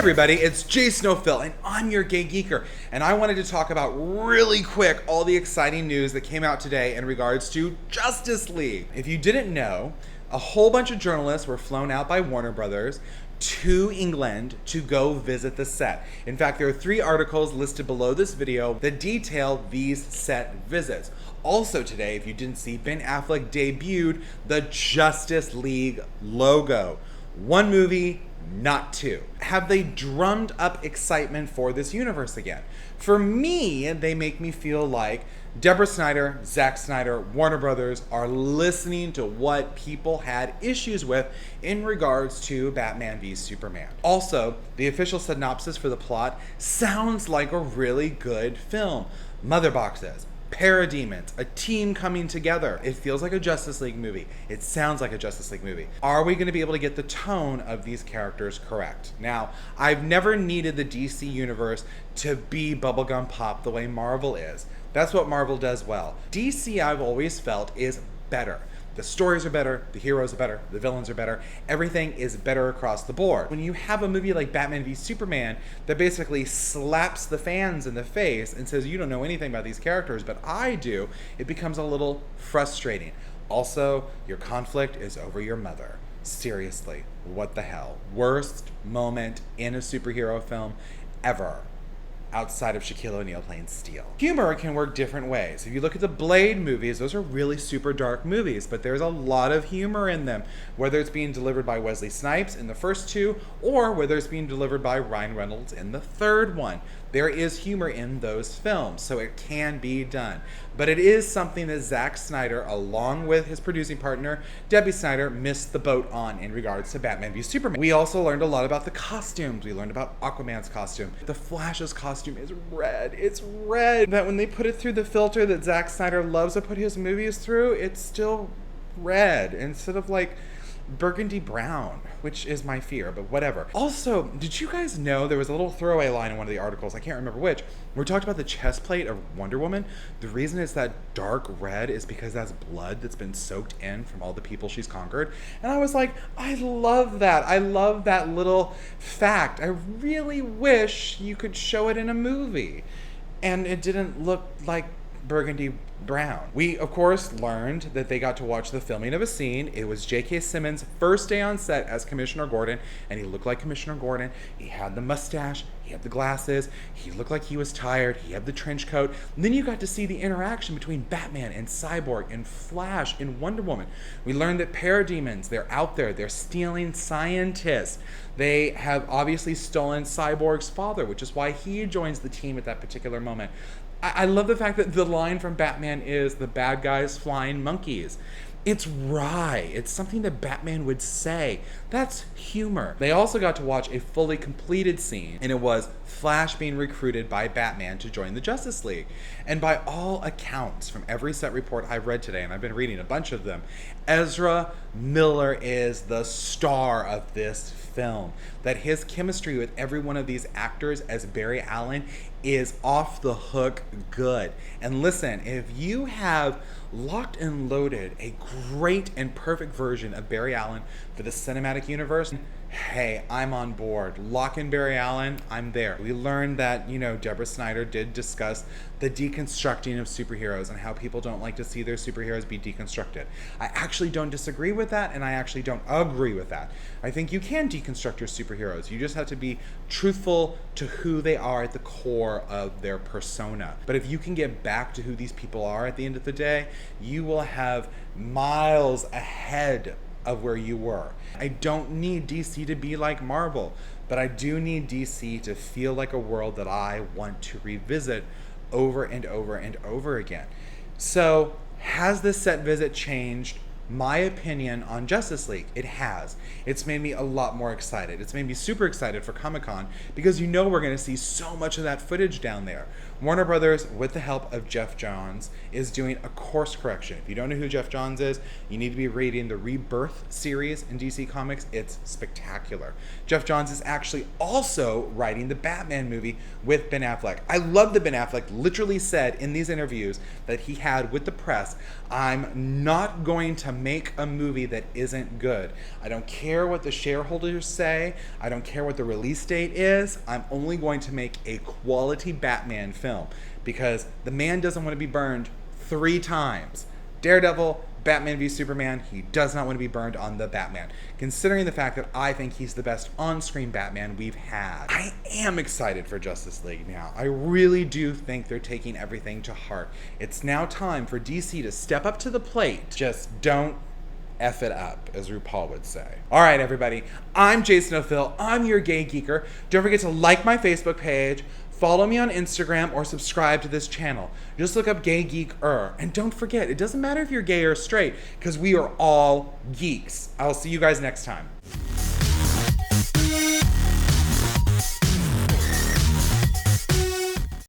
everybody, it's Jay Snowfill, and I'm your Gay Geeker, and I wanted to talk about really quick all the exciting news that came out today in regards to Justice League. If you didn't know, a whole bunch of journalists were flown out by Warner Brothers to England to go visit the set. In fact, there are 3 articles listed below this video that detail these set visits. Also today, if you didn't see, Ben Affleck debuted the Justice League logo. 1 movie, not 2. Have they drummed up excitement for this universe again? For me, they make me feel like Deborah Snyder, Zack Snyder, Warner Brothers are listening to what people had issues with in regards to Batman v Superman. Also, the official synopsis for the plot sounds like a really good film. Mother boxes, parademons, a team coming together. It feels like a Justice League movie. It sounds like a Justice League movie. Are we going to be able to get the tone of these characters correct? Now, I've never needed the DC universe to be bubblegum pop the way Marvel is. That's what Marvel does well. DC, I've always felt, is better. The stories are better, the heroes are better, the villains are better, everything is better across the board. When you have a movie like Batman v Superman that basically slaps the fans in the face and says, you don't know anything about these characters, but I do, it becomes a little frustrating. Also, your conflict is over your mother. Seriously, what the hell? Worst moment in a superhero film ever, outside of Shaquille O'Neal playing Steel. Humor can work different ways. If you look at the Blade movies, those are really super dark movies, but there's a lot of humor in them, whether it's being delivered by Wesley Snipes in the first 2, or whether it's being delivered by Ryan Reynolds in the 3rd one. There is humor in those films, so it can be done. But it is something that Zack Snyder, along with his producing partner, Debbie Snyder, missed the boat on in regards to Batman v Superman. We also learned a lot about the costumes. We learned about Aquaman's costume. The Flash's costume is red. It's red. That when they put it through the filter that Zack Snyder loves to put his movies through, it's still red instead of like burgundy brown, which is my fear, but whatever. Also, did you guys know there was a little throwaway line in one of the articles, I can't remember which, where we talked about the chest plate of Wonder Woman. The reason it's that dark red is because that's blood that's been soaked in from all the people she's conquered. And I was like, I love that. I love that little fact. I really wish you could show it in a movie and it didn't look like burgundy brown. We, of course, learned that they got to watch the filming of a scene. It was J.K. Simmons' first day on set as Commissioner Gordon, and he looked like Commissioner Gordon. He had the mustache, he had the glasses, he looked like he was tired, he had the trench coat. And then you got to see the interaction between Batman and Cyborg and Flash and Wonder Woman. We learned that parademons, they're out there, they're stealing scientists. They have obviously stolen Cyborg's father, which is why he joins the team at that particular moment. I love the fact that the line from Batman is, the bad guys flying monkeys. It's wry. It's something that Batman would say. That's humor. They also got to watch a fully completed scene, and it was Flash being recruited by Batman to join the Justice League. And by all accounts, from every set report I've read today, and I've been reading a bunch of them, Ezra Miller is the star of this film. That his chemistry with every one of these actors as Barry Allen is off the hook good. And listen, if you have locked and loaded a great and perfect version of Barry Allen for the cinematic universe, hey, I'm on board. Lock in Barry Allen, I'm there. We learned that, Deborah Snyder did discuss the deconstructing of superheroes and how people don't like to see their superheroes be deconstructed. I actually don't disagree with that, and I actually don't agree with that. I think you can deconstruct your superheroes. You just have to be truthful to who they are at the core of their persona. But if you can get back to who these people are at the end of the day, you will have miles ahead of where you were. I don't need DC to be like Marvel, but I do need DC to feel like a world that I want to revisit over and over and over again. So, has this set visit changed my opinion on Justice League? It has. It's made me a lot more excited. It's made me super excited for Comic-Con because we're going to see so much of that footage down there. Warner Brothers, with the help of Geoff Johns, is doing a course correction. If you don't know who Geoff Johns is, you need to be reading the Rebirth series in DC Comics. It's spectacular. Geoff Johns is actually also writing the Batman movie with Ben Affleck. I love that Ben Affleck literally said in these interviews that he had with the press, I'm not going to make a movie that isn't good. I don't care what the shareholders say. I don't care what the release date is. I'm only going to make a quality Batman film because the man doesn't want to be burned 3 times. Daredevil, Batman v Superman, he does not want to be burned on the Batman. Considering the fact that I think he's the best on-screen Batman we've had. I am excited for Justice League now. I really do think they're taking everything to heart. It's now time for DC to step up to the plate. Just don't F it up, as RuPaul would say. All right, everybody. I'm Jason O'Phil. I'm your gay geeker. Don't forget to like my Facebook page, follow me on Instagram, or subscribe to this channel. Just look up Gay Geek-er. And don't forget, it doesn't matter if you're gay or straight, because we are all geeks. I'll see you guys next time.